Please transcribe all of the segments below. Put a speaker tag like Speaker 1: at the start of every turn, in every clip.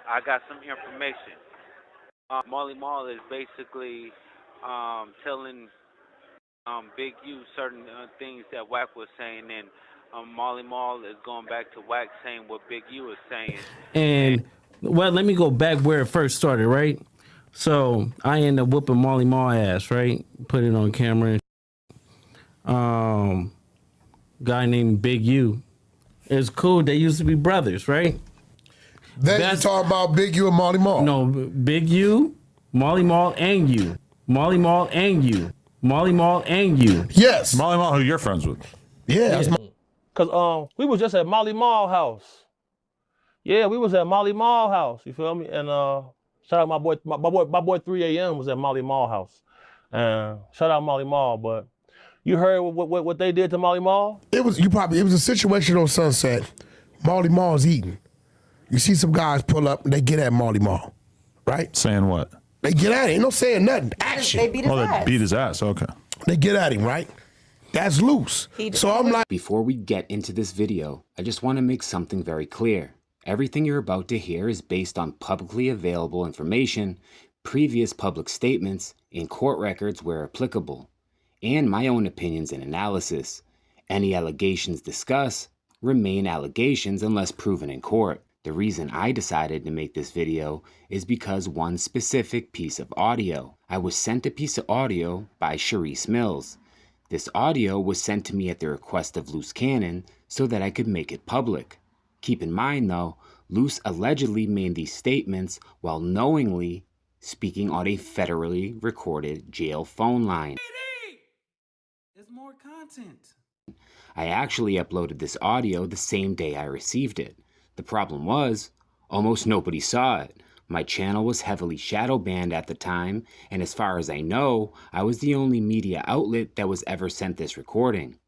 Speaker 1: I got some information. Marley Marl is basically telling Big U certain things that Wack was saying, and Marley Marl is going back to Wack saying what Big U is saying.
Speaker 2: And well, let me go back where it first started, right? So I ended up whooping Marley Marl ass, right? Put it on camera. Guy named Big U. It's cool. They used to be brothers, right?
Speaker 3: Then you talk about Big U and Marley Marl.
Speaker 2: No, Big U, Marley Marl, and you. Marley Marl and you. Marley Marl and you.
Speaker 3: Yes.
Speaker 4: Marley Marl, who you're friends with.
Speaker 3: Yeah. That's
Speaker 5: Cause we was just at Marley Marl house. Yeah, we was at Marley Marl house. You feel me? And shout out my boy 3 a.m. was at Marley Marl house. And shout out Marley Marl. But you heard what they did to Marley Marl?
Speaker 3: It was a situation on Sunset. Marley Marl's eating. You see some guys pull up and they get at Marley Marl, right?
Speaker 4: Saying what?
Speaker 3: They get at him. Ain't no saying nothing. Action.
Speaker 6: They beat his ass.
Speaker 4: They beat his ass. Okay.
Speaker 3: They get at him, right? That's loose. So I'm like,
Speaker 7: before we get into this video, I just want to make something very clear. Everything you're about to hear is based on publicly available information, previous public statements, and court records where applicable, and my own opinions and analysis. Any allegations discussed remain allegations unless proven in court. The reason I decided to make this video is because one specific piece of audio. I was sent a piece of audio by Sharice Mills. This audio was sent to me at the request of Loose Cannon so that I could make it public. Keep in mind though, Loose allegedly made these statements while knowingly speaking on a federally recorded jail phone line.
Speaker 8: There's more content.
Speaker 7: I actually uploaded this audio the same day I received it. The problem was, almost nobody saw it. My channel was heavily shadow banned at the time, and as far as I know, I was the only media outlet that was ever sent this recording.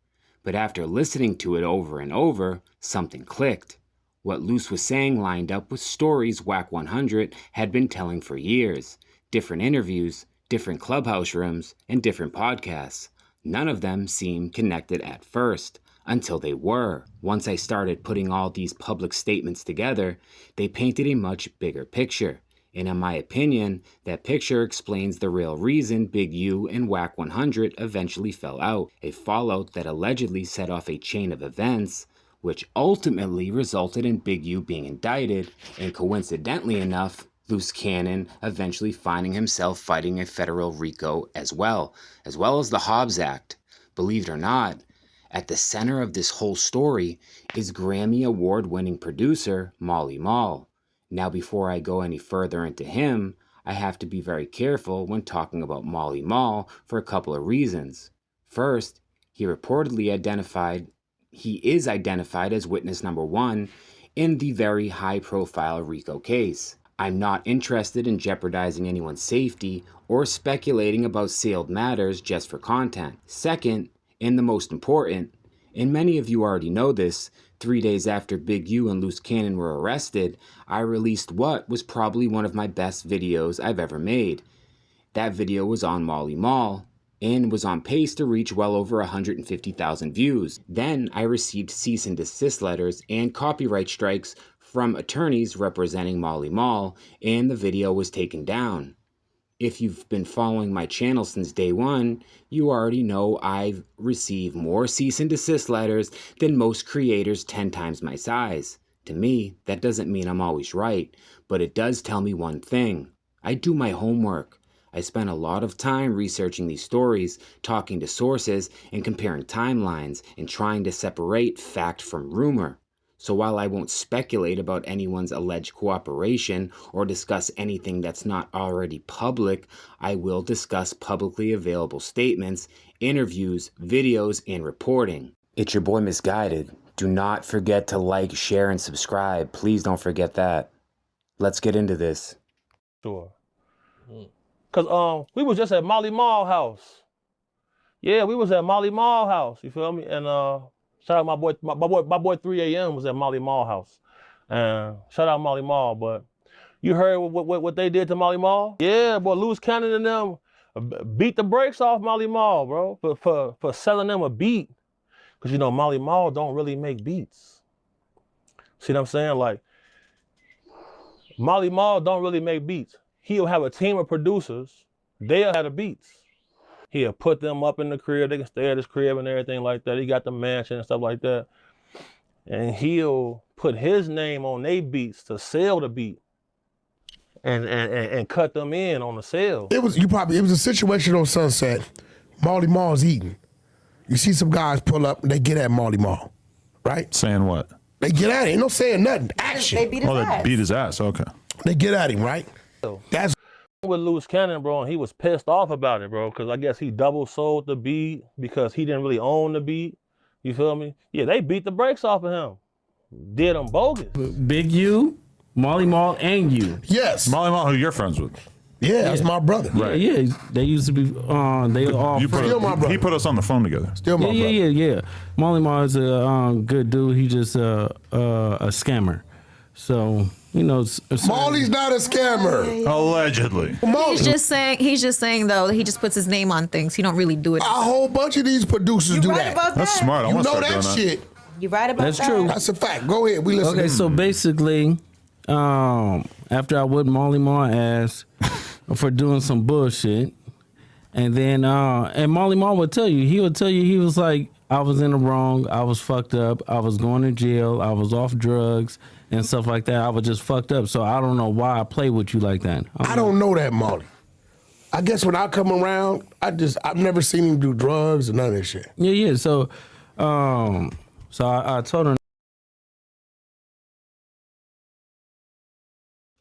Speaker 7: But after listening to it over and over, something clicked. What Luce was saying lined up with stories Wack 100 had been telling for years. Different interviews, different clubhouse rooms, and different podcasts. None of them seemed connected at first. Until they were. Once I started putting all these public statements together, they painted a much bigger picture. And in my opinion, that picture explains the real reason Big U and Wack 100 eventually fell out. A fallout that allegedly set off a chain of events, which ultimately resulted in Big U being indicted, and coincidentally enough, Loose Cannon eventually finding himself fighting a federal RICO as well as the Hobbs Act. Believe it or not, at the center of this whole story is Grammy Award-winning producer Marley Marl. Now, before I go any further into him, I have to be very careful when talking about Marley Marl for a couple of reasons. First, he is identified as witness number 1 in the very high-profile RICO case. I'm not interested in jeopardizing anyone's safety or speculating about sealed matters just for content. Second, and the most important, and many of you already know this, 3 days after Big U and Loose Cannon were arrested, I released what was probably one of my best videos I've ever made. That video was on Marley Marl, and was on pace to reach well over 150,000 views. Then I received cease and desist letters and copyright strikes from attorneys representing Marley Marl, and the video was taken down. If you've been following my channel since day one, you already know I've received more cease and desist letters than most creators 10 times my size. To me, that doesn't mean I'm always right, but it does tell me one thing. I do my homework. I spend a lot of time researching these stories, talking to sources, and comparing timelines, and trying to separate fact from rumor. So while I won't speculate about anyone's alleged cooperation or discuss anything that's not already public, I will discuss publicly available statements, interviews, videos, and reporting. It's your boy Misguided. Do not forget to like, share, and subscribe. Please don't forget that. Let's get into this.
Speaker 5: Sure. Cause we was just at Marley Marl house. Yeah, we was at Marley Marl house. You feel me? And shout out my boy 3 a.m. was at Marley Marl house. And shout out Marley Marl. But you heard what they did to Marley Marl? Yeah, boy, Loose Cannon and them beat the brakes off Marley Marl, bro, for selling them a beat. Cause you know Marley Marl don't really make beats. See what I'm saying? Like Molly Mall don't really make beats. He'll have a team of producers. They'll have the beats. He'll put them up in the crib. They can stay at his crib and everything like that. He got the mansion and stuff like that. And he'll put his name on they beats to sell the beat and cut them in on the sale.
Speaker 3: It was a situation on Sunset. Marley Marl's eating. You see some guys pull up and they get at Marley Marl, right?
Speaker 4: Saying what?
Speaker 3: They get at him. Ain't no saying nothing. Action.
Speaker 6: They beat his ass.
Speaker 4: They beat his ass. Okay.
Speaker 3: They get at him, right? That's
Speaker 5: with Loose Cannon, bro, and he was pissed off about it, bro, because I guess he double sold the beat because he didn't really own the beat. You feel me? Yeah, they beat the brakes off of him. Did him bogus.
Speaker 2: Big U, Marley Marl, and you.
Speaker 3: yes.
Speaker 4: Molly Mall, who you're friends with.
Speaker 3: Yeah, that's my brother.
Speaker 4: Right.
Speaker 2: Yeah, they used to be. They were all.
Speaker 4: You put,
Speaker 3: Still my brother.
Speaker 4: he put us on the phone together.
Speaker 3: Still my brother.
Speaker 2: Yeah. Marley Marl is a good dude. He just a scammer. So you know,
Speaker 3: Marley's not a scammer.
Speaker 4: Allegedly.
Speaker 6: He's just saying though, he just puts his name on things. He don't really do it.
Speaker 3: A whole bunch of these producers do
Speaker 6: right
Speaker 3: that.
Speaker 6: about
Speaker 4: That's
Speaker 6: that.
Speaker 4: smart. I
Speaker 3: You
Speaker 4: want to
Speaker 3: know
Speaker 4: start
Speaker 3: that
Speaker 4: doing
Speaker 3: shit.
Speaker 6: You right about
Speaker 2: That's
Speaker 6: that.
Speaker 2: true.
Speaker 3: That's a fact. Go ahead. We listen.
Speaker 2: Okay, so basically, after I whipped Marley Marl ass for doing some bullshit, and then and Marley Marl would tell you, he was like, I was in the wrong, I was fucked up, I was going to jail, I was off drugs and stuff like that. I was just fucked up, so I don't know why I play with you like that.
Speaker 3: I don't know that, Marley. I guess when I come around, I've never seen him do drugs or none of that shit.
Speaker 2: Yeah. So, I told her.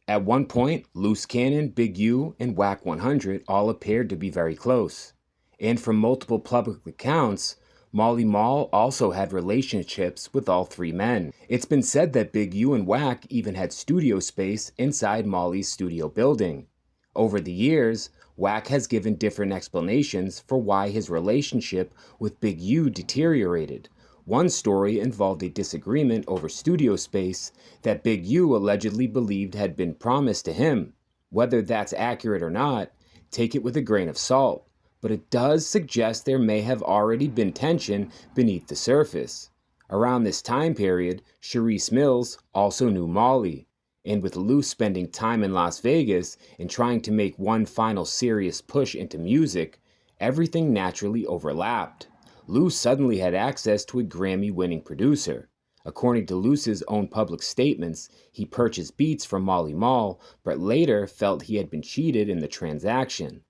Speaker 7: At one point, Loose Cannon, Big U, and Wack 100 all appeared to be very close. And from multiple public accounts, Marley Marl also had relationships with all three men. It's been said that Big U and Wack even had studio space inside Molly's studio building. Over the years, Wack has given different explanations for why his relationship with Big U deteriorated. One story involved a disagreement over studio space that Big U allegedly believed had been promised to him. Whether that's accurate or not, take it with a grain of salt, but it does suggest there may have already been tension beneath the surface. Around this time period, Sharice Mills also knew Molly, and with Luce spending time in Las Vegas and trying to make one final serious push into music, everything naturally overlapped. Luce suddenly had access to a Grammy-winning producer. According to Luce's own public statements, he purchased beats from Marley Marl, but later felt he had been cheated in the transaction.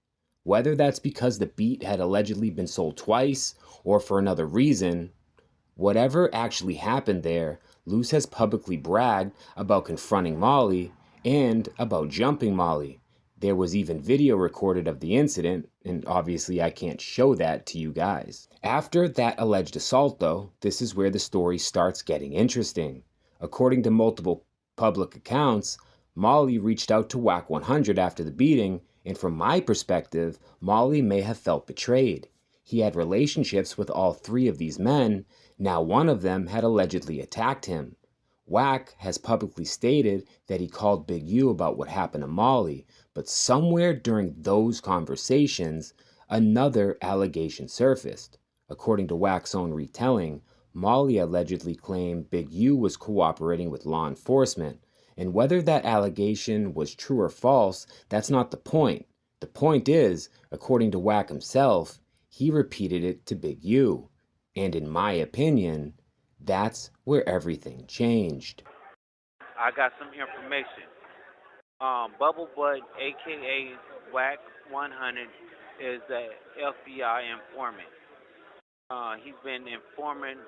Speaker 7: Whether that's because the beat had allegedly been sold twice, or for another reason, whatever actually happened there, Luce has publicly bragged about confronting Molly and about jumping Molly. There was even video recorded of the incident, and obviously I can't show that to you guys. After that alleged assault though, this is where the story starts getting interesting. According to multiple public accounts, Molly reached out to Wack 100 after the beating, and from my perspective, Molly may have felt betrayed. He had relationships with all three of these men. Now one of them had allegedly attacked him. Wack has publicly stated that he called Big U about what happened to Molly, but somewhere during those conversations, another allegation surfaced. According to Wack's own retelling, Molly allegedly claimed Big U was cooperating with law enforcement, and whether that allegation was true or false, that's not the point. The point is, according to Wack himself, he repeated it to Big U. And in my opinion, that's where everything changed.
Speaker 1: I got some information. Bubble Butt, aka Wack 100, is a FBI informant. He's been informant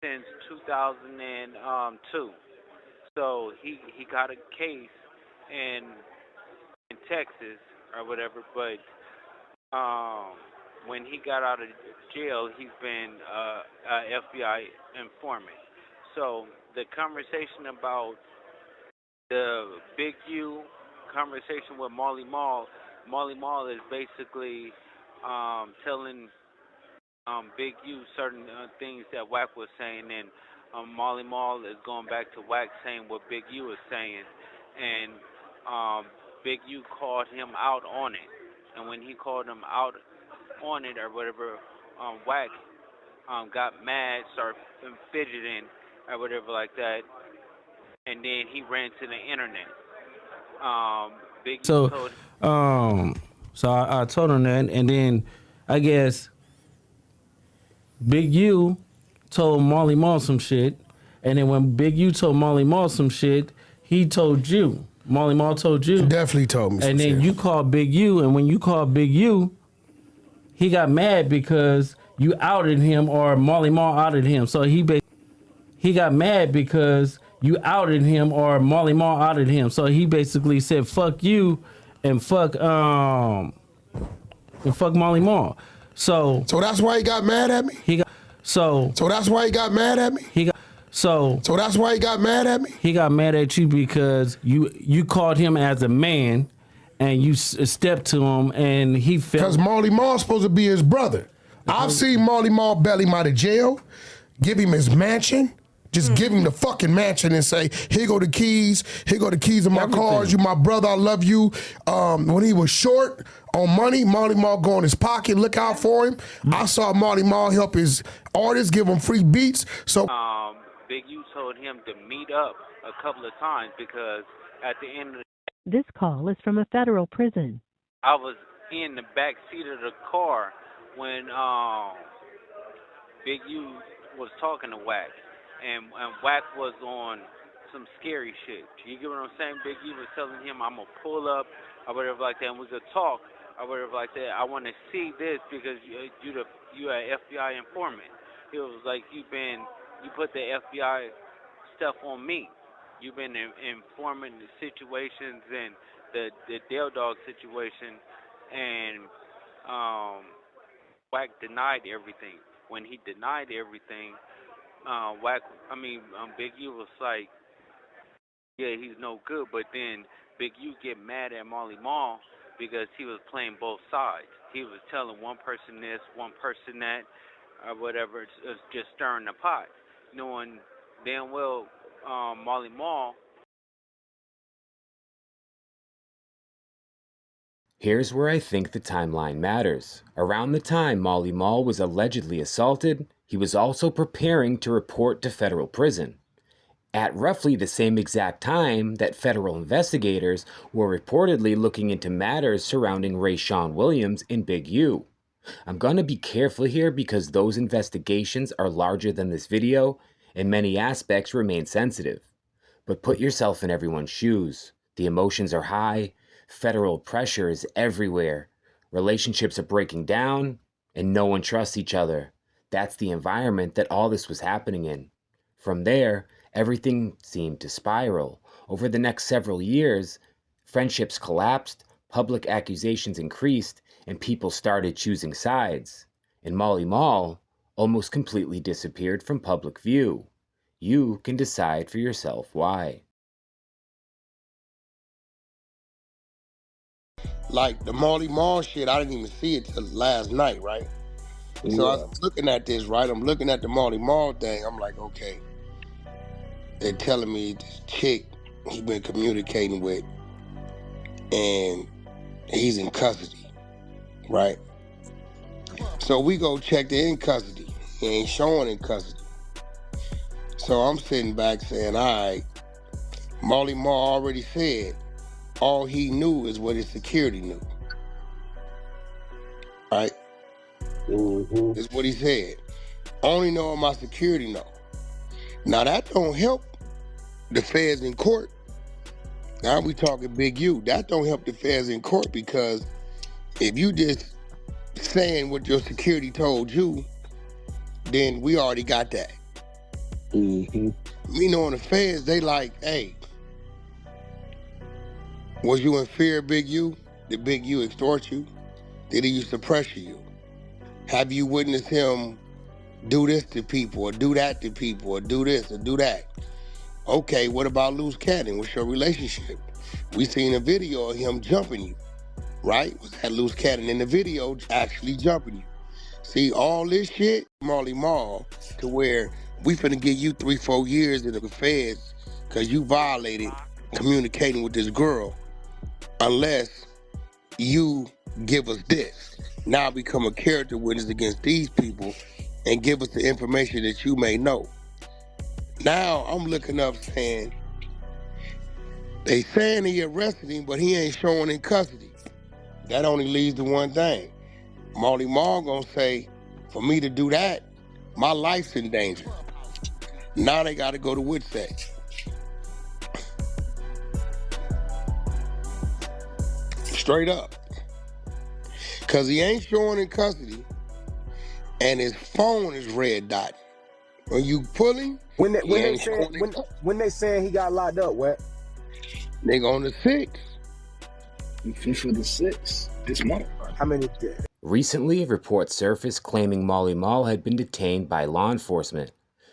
Speaker 1: since 2002. So he got a case in Texas or whatever, but when he got out of jail, he's been a FBI informant. So the conversation about the Big U conversation with Marley Marl is basically telling Big U certain things that Wack was saying, and Marley Marl is going back to Wack saying what Big U is saying, and Big U called him out on it, and when he called him out on it or whatever, Wack got mad, started fidgeting or whatever like that, and then he ran to the internet. Big U
Speaker 2: So,
Speaker 1: told
Speaker 2: I told him that, and then I guess Big U told Marley Marl some shit, and then when Big U told Marley Marl some shit, he told you. Marley Marl told you.
Speaker 3: Definitely told me some
Speaker 2: And then
Speaker 3: shit.
Speaker 2: you called Big U, and when you called Big U, he got mad because you outed him, or Marley Marl outed him. So he got mad because you outed him, or Marley Marl outed him. So he basically said fuck you and fuck Marley Marl. So
Speaker 3: that's why he got mad at me?
Speaker 2: he got
Speaker 3: So that's why he got mad at me?
Speaker 2: he got
Speaker 3: So that's why he got mad at me?
Speaker 2: he got mad at you because you called him as a man and you stepped to him and he felt.
Speaker 3: Because Marley Marl's supposed to be his brother. I've seen Marley Marl bail him out of jail, give him his mansion, just give him the fucking mansion and say, here go the keys of my cars, you my brother, I love you. When he was short on money, Marley Marl go in his pocket, look out for him. I saw Marley Marl help his artists, give him free beats. So
Speaker 1: Big U told him to meet up a couple of times because at the end of the
Speaker 9: This call is from a federal prison.
Speaker 1: I was in the back seat of the car when Big U was talking to Wack, and Wack was on some scary shit. You get what I'm saying? Big U was telling him, I'm gonna pull up or whatever like that, and we could talk or whatever like that. I want to see this because you an FBI informant. It was like you put the FBI stuff on me. You've been informing the situations and the Dale Dog situation, and Wack denied everything. When he denied everything, Big U was like, yeah, he's no good. But then Big U get mad at Marley Marl because he was playing both sides. He was telling one person this, one person that, or whatever. It's just stirring the pot, knowing damn well Marley Marl.
Speaker 7: Here's where I think the timeline matters. Around the time Marley Marl was allegedly assaulted, he was also preparing to report to federal prison. At roughly the same exact time that federal investigators were reportedly looking into matters surrounding Rayshawn Williams and Big U. I'm gonna be careful here because those investigations are larger than this video, and many aspects remain sensitive. But put yourself in everyone's shoes. The emotions are high, federal pressure is everywhere, relationships are breaking down, and no one trusts each other. That's the environment that all this was happening in. From there, everything seemed to spiral. Over the next several years, friendships collapsed, public accusations increased, and people started choosing sides. And Marley Marl almost completely disappeared from public view. You can decide for yourself why.
Speaker 3: like the Marley Marl shit, I didn't even see it till last night, right? So I was looking at this, right? I'm looking at the Marley Marl thing. I'm like, okay. They're telling me this chick he been communicating with, and he's in custody, right? So we go check the in custody. He ain't showing in custody. So I'm sitting back saying, all right, Marley Marl already said all he knew is what his security knew. Right? Mm-hmm. Is what he said. Only know what my security know. Now that don't help the feds in court. Now we talking Big U. That don't help the feds in court, because if you just saying what your security told you, then we already got that. Mm-hmm. Me knowing the feds, they like, hey, was you in fear of Big U? Did Big U extort you? Did he used to pressure you? Have you witnessed him do this to people, or do that to people, or do this or do that? Okay, what about Loose Cannon? What's your relationship? We seen a video of him jumping you, right? Was that Loose Cannon in the video actually jumping you? See, all this shit, Marley Marl, to where we finna give you 3-4 years in the feds because you violated communicating with this girl, unless you give us this. Now become a character witness against these people and give us the information that you may know. Now I'm looking up saying, They saying he arrested him, but he ain't showing in custody. That only leads to one thing. Marley Marl gonna say, for me to do that, my life's in danger. Now they gotta go to Woodsett. Straight up. Cause he ain't showing in custody and his phone is red dot. When you pull him,
Speaker 10: When
Speaker 3: he ain't showing in custody.
Speaker 10: when they saying he got locked up, what?
Speaker 3: They go on the 6th.
Speaker 11: For the 6th this month.
Speaker 10: How many?
Speaker 7: Recently, reports surfaced claiming Molly Mall had been detained by law enforcement.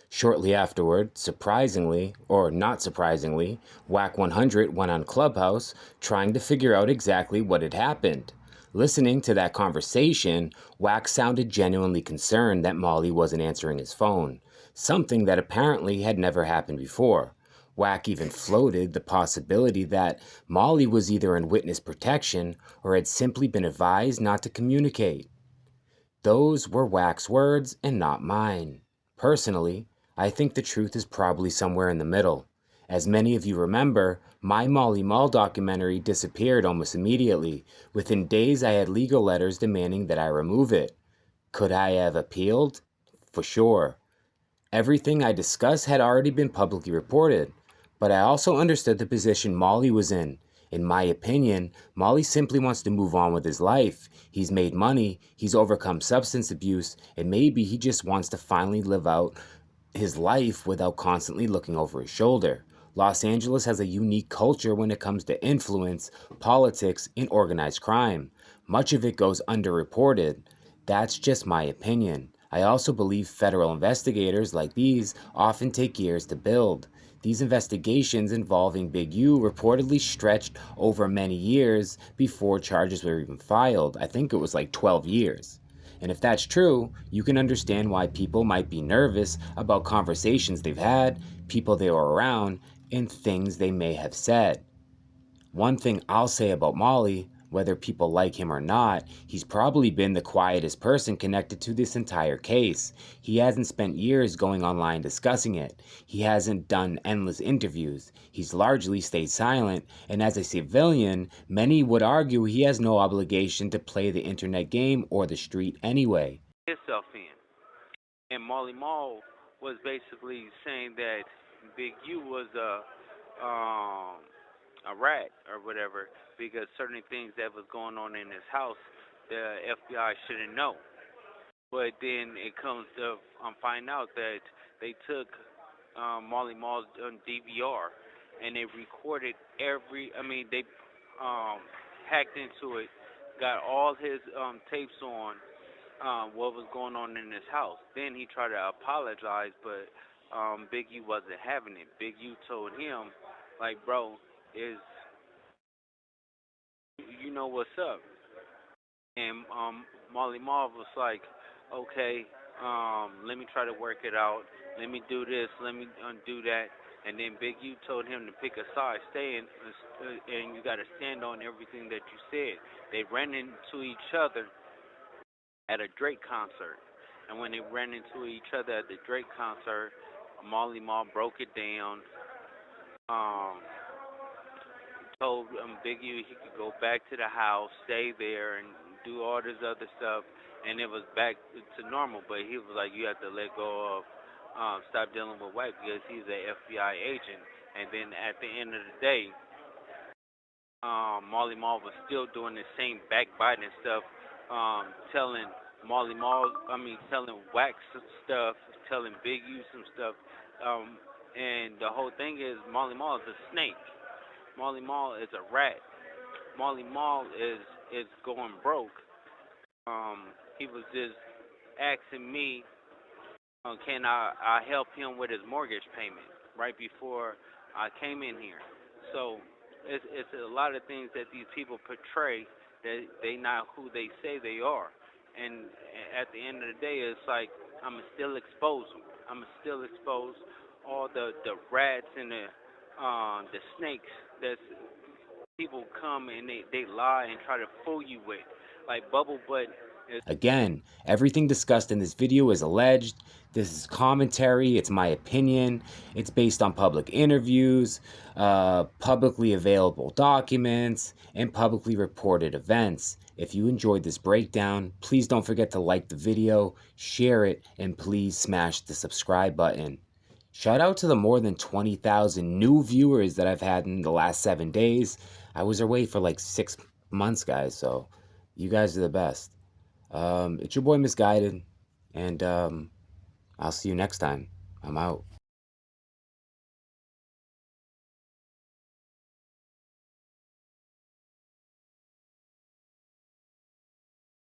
Speaker 7: Shortly afterward, surprisingly, or not surprisingly, Wack 100 went on Clubhouse trying to figure out exactly what had happened. Listening to that conversation, Wack sounded genuinely concerned that Molly wasn't answering his phone, something that apparently had never happened before. Wack even floated the possibility that Molly was either in witness protection or had simply been advised not to communicate. Those were Wack's words and not mine. Personally, I think the truth is probably somewhere in the middle. As many of you remember, my Molly Mall documentary disappeared almost immediately. Within days, I had legal letters demanding that I remove it. Could I have appealed? For sure. Everything I discussed had already been publicly reported, but I also understood the position Molly was in. In my opinion, Molly simply wants to move on with his life. He's made money, he's overcome substance abuse, and maybe he just wants to finally live out his life without constantly looking over his shoulder. Los Angeles has a unique culture when it comes to influence, politics, and organized crime. Much of it goes underreported. That's just my opinion. I also believe federal investigators like these often take years to build. These investigations involving Big U reportedly stretched over many years before charges were even filed. I think it was like 12 years. And if that's true, you can understand why people might be nervous about conversations they've had, people they were around, and things they may have said. One thing I'll say about Molly, whether people like him or not, he's probably been the quietest person connected to this entire case. He hasn't spent years going online discussing it. He hasn't done endless interviews. He's largely stayed silent, and as a civilian, many would argue he has no obligation to play the internet game or the street anyway.
Speaker 1: Himself in. And Molly Mall was basically saying that Big U was a rat or whatever because certain things that was going on in his house, the FBI shouldn't know. But then it comes to find out that they took Molly Mall's DVR and they recorded every. I mean, they hacked into it, got all his tapes on what was going on in his house. Then he tried to apologize, but Big U wasn't having it. Big U told him, like, bro, is you know what's up? And Molly Marv was like, okay, let me try to work it out. Let me do this. Let me do that. And then Big U told him to pick a side, stay in, and you got to stand on everything that you said. They ran into each other at a Drake concert. And when they ran into each other at the Drake concert, Molly Marv broke it down. Told Big U he could go back to the house, stay there, and do all this other stuff, and it was back to normal. But he was like, you have to let go of, stop dealing with Wack because he's an FBI agent. And then at the end of the day, Molly Mall was still doing the same backbiting stuff, telling telling Wack some stuff, telling Big U some stuff, and the whole thing is Molly Mall is a snake. Molly Mall is a rat. Molly Mall is going broke. He was just asking me, can I help him with his mortgage payment right before I came in here. So it's a lot of things that these people portray that they not who they say they are. And at the end of the day, it's like I'm still exposed them. I'm still expose all the rats and the snakes that people come and they lie and try to fool you with. Like Bubble Butt
Speaker 7: Again, everything discussed in this video is alleged. This is commentary. It's my opinion. It's based on public interviews, publicly available documents, and publicly reported events. If you enjoyed this breakdown, please don't forget to like the video, share it, and please smash the subscribe button. Shout out to the more than 20,000 new viewers that I've had in the last 7 days. I was away for like 6 months, guys, so you guys are the best. It's your boy Misguided, and I'll see you next time. I'm out.